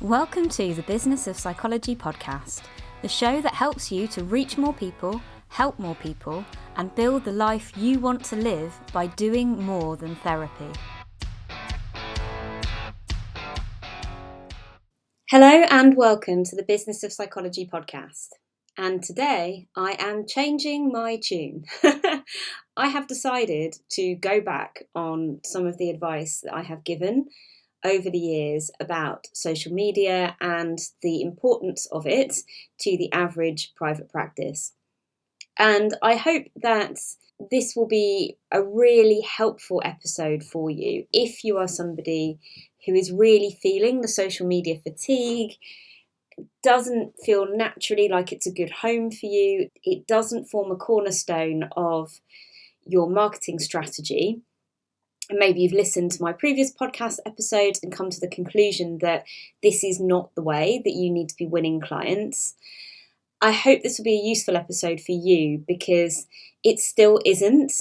Welcome to the Business of Psychology podcast, the show that helps you to reach more people, help more people, and build the life you want to live by doing more than therapy. Hello and welcome to the Business of Psychology podcast. And today I am changing my tune. I have decided to go back on some of the advice that I have given over the years about social media and the importance of it to the average private practice. And I hope that this will be a really helpful episode for you if you are somebody who is really feeling the social media fatigue, doesn't feel naturally like it's a good home for you, it doesn't form a cornerstone of your marketing strategy. And maybe you've listened to my previous podcast episodes and come to the conclusion that this is not the way that you need to be winning clients. I hope this will be a useful episode for you because it still isn't.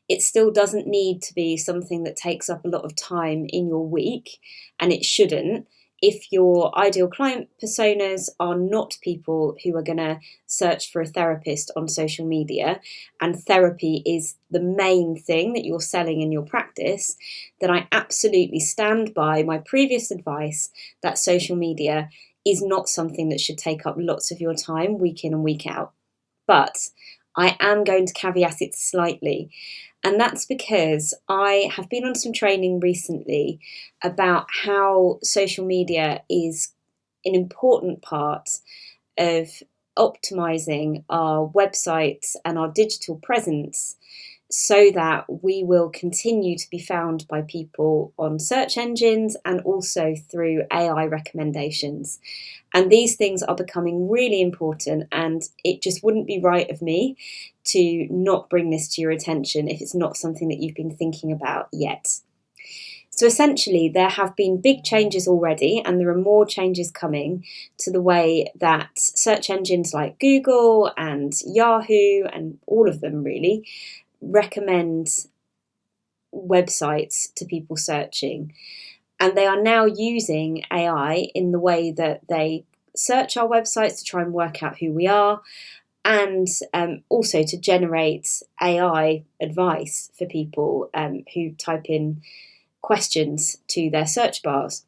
It still doesn't need to be something that takes up a lot of time in your week, and it shouldn't. If your ideal client personas are not people who are going to search for a therapist on social media, and therapy is the main thing that you're selling in your practice, then I absolutely stand by my previous advice that social media is not something that should take up lots of your time week in and week out. But I am going to caveat it slightly. And that's because I have been on some training recently about how social media is an important part of optimizing our websites and our digital presence so that we will continue to be found by people on search engines and also through AI recommendations. And these things are becoming really important, and it just wouldn't be right of me to not bring this to your attention if it's not something that you've been thinking about yet. So essentially, there have been big changes already, and there are more changes coming to the way that search engines like Google and Yahoo, and all of them really, recommend websites to people searching. And they are now using AI in the way that they search our websites to try and work out who we are, and also to generate AI advice for people who type in questions to their search bars.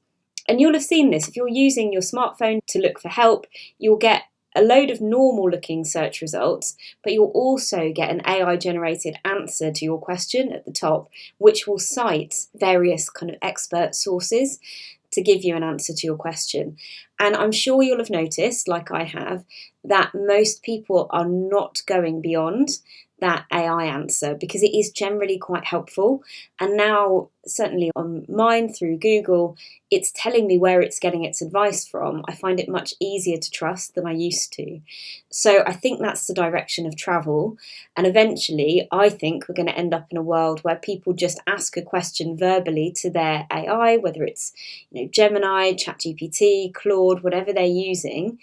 And you'll have seen this. If you're using your smartphone to look for help, you'll get a load of normal looking search results, but you'll also get an AI generated answer to your question at the top, which will cite various kind of expert sources to give you an answer to your question. And I'm sure you'll have noticed, like I have, that most people are not going beyond that AI answer because it is generally quite helpful. And now, certainly on mine through Google, it's telling me where it's getting its advice from. I find it much easier to trust than I used to. So I think that's the direction of travel. And eventually, I think we're going to end up in a world where people just ask a question verbally to their AI, whether it's Gemini, ChatGPT, Claude, whatever they're using,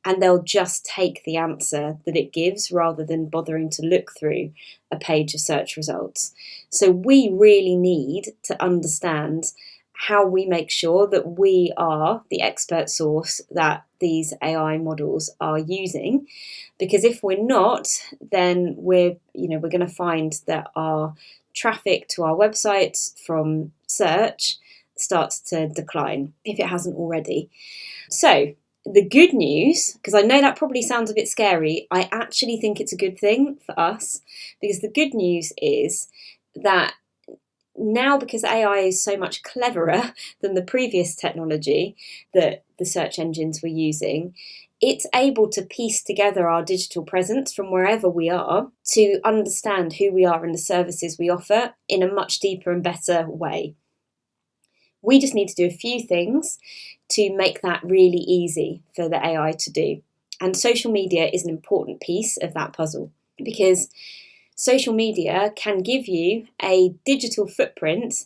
and they'll just take the answer that it gives rather than bothering to look through a page of search results. So we really need to understand how we make sure that we are the expert source that these AI models are using, because if we're not, then we're going to find that our traffic to our website from search starts to decline if it hasn't already. So the good news, because I know that probably sounds a bit scary, I actually think it's a good thing for us, because the good news is that now, because AI is so much cleverer than the previous technology that the search engines were using, it's able to piece together our digital presence from wherever we are to understand who we are and the services we offer in a much deeper and better way. We just need to do a few things to make that really easy for the AI to do. And social media is an important piece of that puzzle, because social media can give you a digital footprint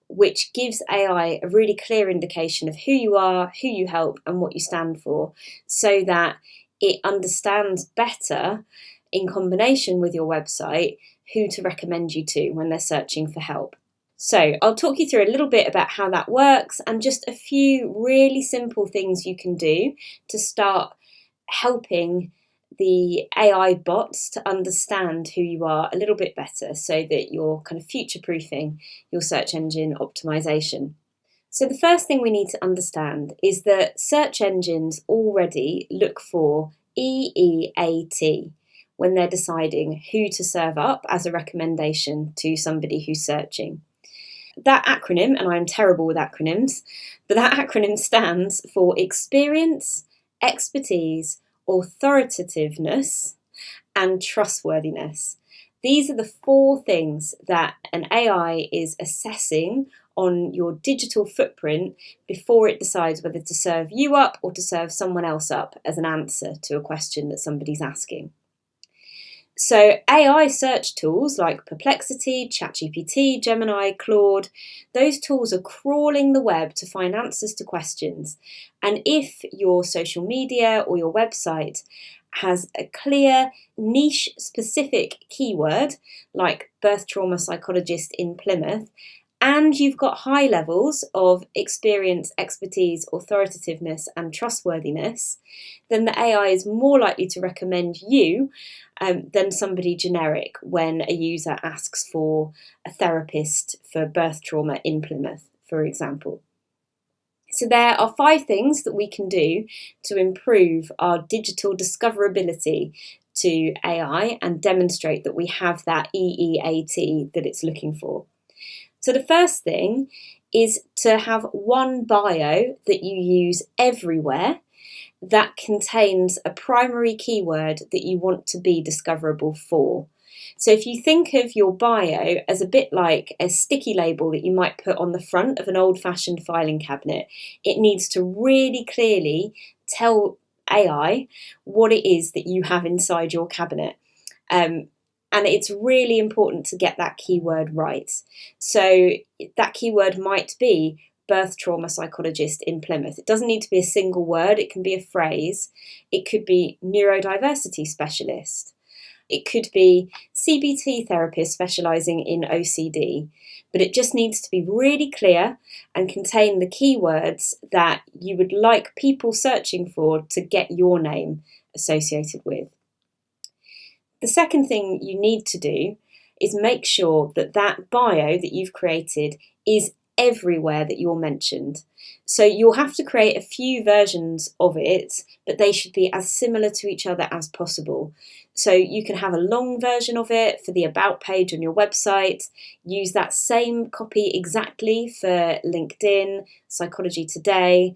which gives AI a really clear indication of who you are, who you help, and what you stand for, so that it understands better, in combination with your website, who to recommend you to when they're searching for help. So I'll talk you through a little bit about how that works and just a few really simple things you can do to start helping the AI bots to understand who you are a little bit better so that you're kind of future-proofing your search engine optimization. So the first thing we need to understand is that search engines already look for EEAT when they're deciding who to serve up as a recommendation to somebody who's searching. That acronym, and I'm terrible with acronyms, but that acronym stands for experience, expertise, authoritativeness, and trustworthiness. These are the 4 things that an AI is assessing on your digital footprint before it decides whether to serve you up or to serve someone else up as an answer to a question that somebody's asking. So AI search tools like Perplexity, ChatGPT, Gemini, Claude, those tools are crawling the web to find answers to questions. And if your social media or your website has a clear niche specific keyword like birth trauma psychologist in Plymouth, and you've got high levels of experience, expertise, authoritativeness, and trustworthiness, then the AI is more likely to recommend you than somebody generic when a user asks for a therapist for birth trauma in Plymouth, for example. So there are 5 things that we can do to improve our digital discoverability to AI and demonstrate that we have that EEAT that it's looking for. So the first thing is to have one bio that you use everywhere that contains a primary keyword that you want to be discoverable for. So if you think of your bio as a bit like a sticky label that you might put on the front of an old-fashioned filing cabinet, it needs to really clearly tell AI what it is that you have inside your cabinet. And it's really important to get that keyword right. So that keyword might be birth trauma psychologist in Plymouth. It doesn't need to be a single word, it can be a phrase. It could be neurodiversity specialist. It could be CBT therapist specialising in OCD. But it just needs to be really clear and contain the keywords that you would like people searching for to get your name associated with. The second thing you need to do is make sure that that bio that you've created is everywhere that you're mentioned. So you'll have to create a few versions of it, but they should be as similar to each other as possible. So you can have a long version of it for the about page on your website, use that same copy exactly for LinkedIn, Psychology Today,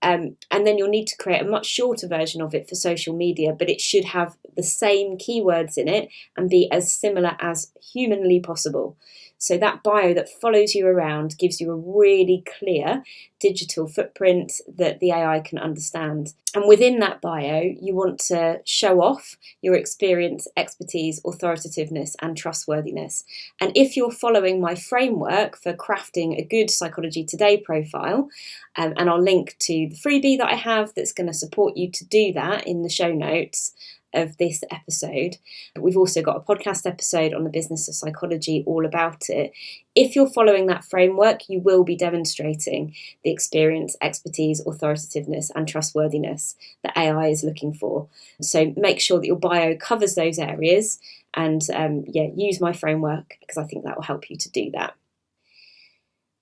and then you'll need to create a much shorter version of it for social media, but it should have the same keywords in it and be as similar as humanly possible. So that bio that follows you around gives you a really clear digital footprint that the AI can understand. And within that bio, you want to show off your experience, expertise, authoritativeness, and trustworthiness. And if you're following my framework for crafting a good Psychology Today profile, and I'll link to the freebie that I have that's going to support you to do that in the show notes of this episode. We've also got a podcast episode on the business of psychology all about it. If you're following that framework, you will be demonstrating the experience, expertise, authoritativeness, and trustworthiness that AI is looking for. So make sure that your bio covers those areas and use my framework because I think that will help you to do that.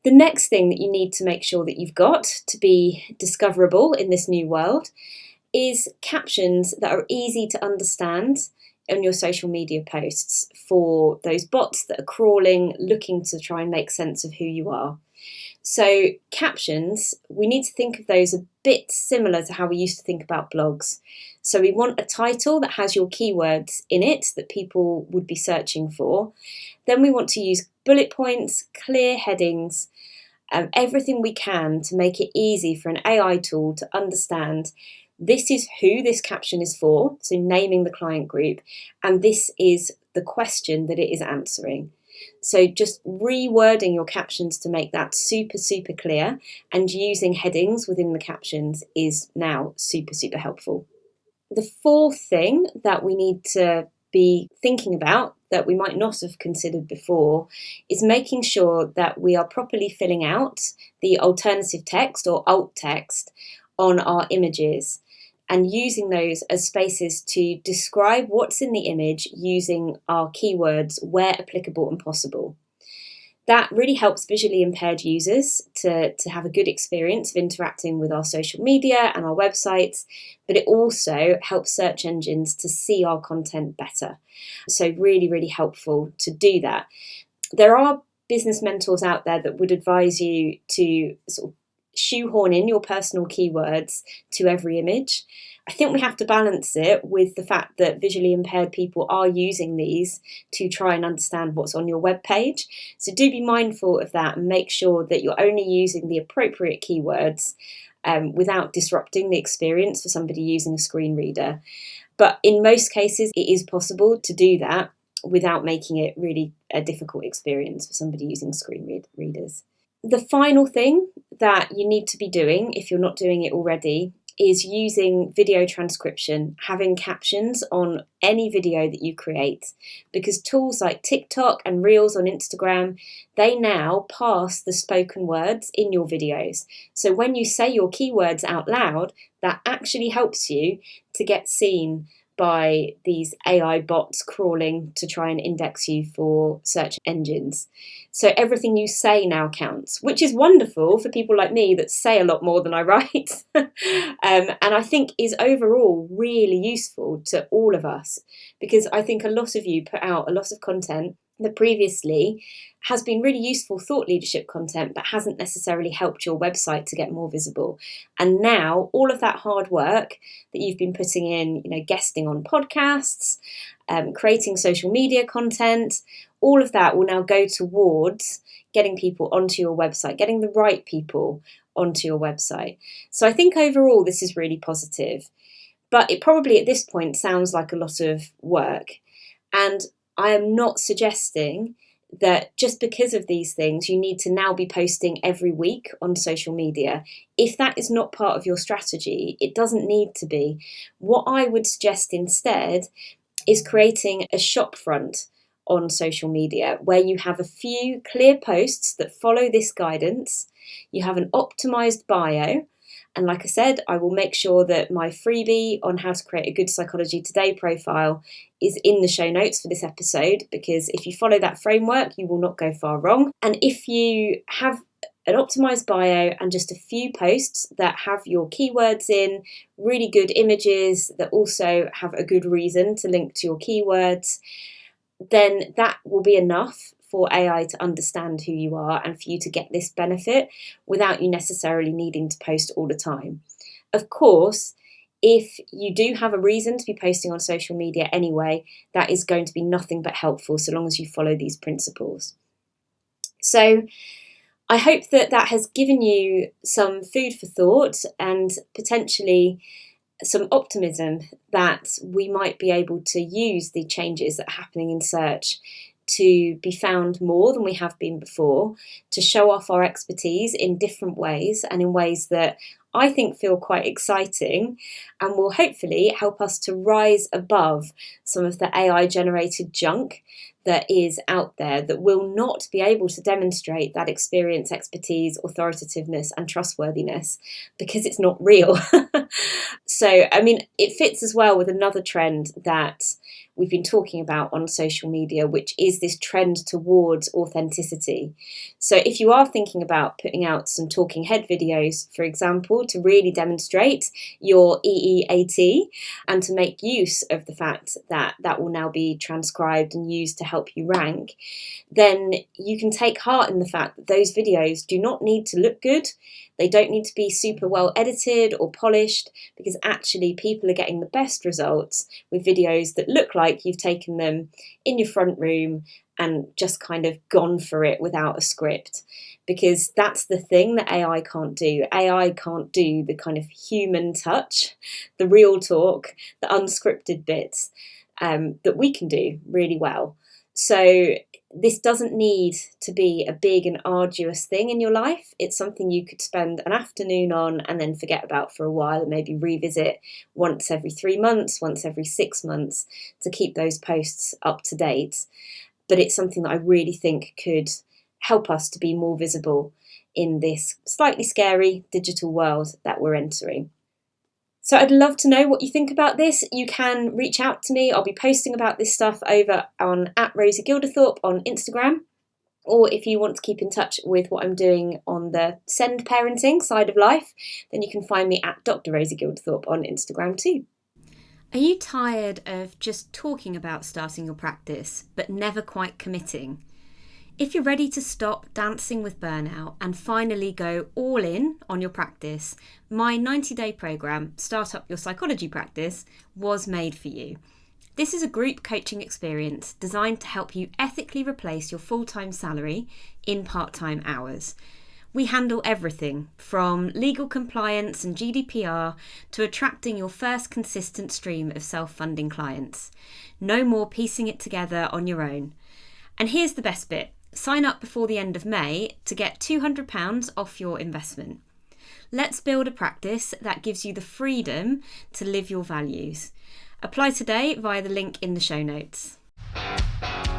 The next thing that you need to make sure that you've got to be discoverable in this new world is captions that are easy to understand on your social media posts for those bots that are crawling, looking to try and make sense of who you are. So captions, we need to think of those a bit similar to how we used to think about blogs. So we want a title that has your keywords in it that people would be searching for. Then we want to use bullet points, clear headings, everything we can to make it easy for an AI tool to understand this is who this caption is for, so naming the client group, and this is the question that it is answering. So just rewording your captions to make that super, super clear and using headings within the captions is now super, super helpful. The fourth thing that we need to be thinking about that we might not have considered before is making sure that we are properly filling out the alternative text or alt text on our images and using those as spaces to describe what's in the image using our keywords where applicable and possible. That really helps visually impaired users to have a good experience of interacting with our social media and our websites, but it also helps search engines to see our content better. So really, really helpful to do that. There are business mentors out there that would advise you to sort of shoehorn in your personal keywords to every image. I think we have to balance it with the fact that visually impaired people are using these to try and understand what's on your web page. So do be mindful of that and make sure that you're only using the appropriate keywords without disrupting the experience for somebody using a screen reader. But in most cases, it is possible to do that without making it really a difficult experience for somebody using screen readers. The final thing that you need to be doing, if you're not doing it already, is using video transcription, having captions on any video that you create, because tools like TikTok and Reels on Instagram, they now pass the spoken words in your videos. So when you say your keywords out loud, that actually helps you to get seen by these AI bots crawling to try and index you for search engines. So everything you say now counts, which is wonderful for people like me that say a lot more than I write. And I think is overall really useful to all of us, because I think a lot of you put out a lot of content that previously has been really useful thought leadership content, but hasn't necessarily helped your website to get more visible. And now all of that hard work that you've been putting in, guesting on podcasts, creating social media content, all of that will now go towards getting people onto your website, getting the right people onto your website. So I think overall this is really positive, but it probably at this point sounds like a lot of work. And I am not suggesting that just because of these things, you need to now be posting every week on social media. If that is not part of your strategy, it doesn't need to be. What I would suggest instead is creating a shop front on social media where you have a few clear posts that follow this guidance. You have an optimized bio. And like I said, I will make sure that my freebie on how to create a good Psychology Today profile is in the show notes for this episode, because if you follow that framework, you will not go far wrong. And if you have an optimized bio and just a few posts that have your keywords in, really good images that also have a good reason to link to your keywords, then that will be enough for AI to understand who you are and for you to get this benefit without you necessarily needing to post all the time. Of course, if you do have a reason to be posting on social media anyway, that is going to be nothing but helpful so long as you follow these principles. So I hope that that has given you some food for thought and potentially some optimism that we might be able to use the changes that are happening in search to be found more than we have been before, to show off our expertise in different ways and in ways that I think feel quite exciting and will hopefully help us to rise above some of the AI generated junk that is out there that will not be able to demonstrate that experience, expertise, authoritativeness and trustworthiness because it's not real. So, I mean, it fits as well with another trend that we've been talking about on social media, which is this trend towards authenticity. So if you are thinking about putting out some talking head videos, for example, to really demonstrate your EEAT and to make use of the fact that that will now be transcribed and used to help you rank, then you can take heart in the fact that those videos do not need to look good. They don't need to be super well edited or polished, because actually people are getting the best results with videos that look like you've taken them in your front room and just kind of gone for it without a script. Because that's the thing that AI can't do. AI can't do the kind of human touch, the real talk, the unscripted bits that we can do really well. So this doesn't need to be a big and arduous thing in your life. It's something you could spend an afternoon on and then forget about for a while, and maybe revisit once every 3 months, once every 6 months, to keep those posts up to date. But it's something that I really think could help us to be more visible in this slightly scary digital world that we're entering. So I'd love to know what you think about this. You can reach out to me. I'll be posting about this stuff over on @RosieGilderthorpe on Instagram. Or if you want to keep in touch with what I'm doing on the send parenting side of life, then you can find me at Dr. Rosie Gilderthorpe on Instagram too. Are you tired of just talking about starting your practice, but never quite committing? If you're ready to stop dancing with burnout and finally go all in on your practice, my 90-day programme, Start Up Your Psychology Practice, was made for you. This is a group coaching experience designed to help you ethically replace your full-time salary in part-time hours. We handle everything from legal compliance and GDPR to attracting your first consistent stream of self-funding clients. No more piecing it together on your own. And here's the best bit. Sign up before the end of May to get £200 off your investment. Let's build a practice that gives you the freedom to live your values. Apply today via the link in the show notes.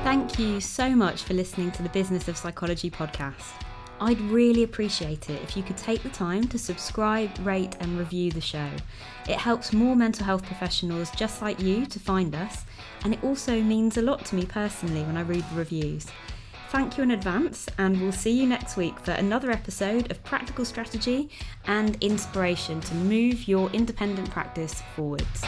Thank you so much for listening to the Business of Psychology podcast. I'd really appreciate it if you could take the time to subscribe, rate and review the show. It helps more mental health professionals just like you to find us, and it also means a lot to me personally when I read the reviews. Thank you in advance, and we'll see you next week for another episode of practical strategy and inspiration to move your independent practice forwards.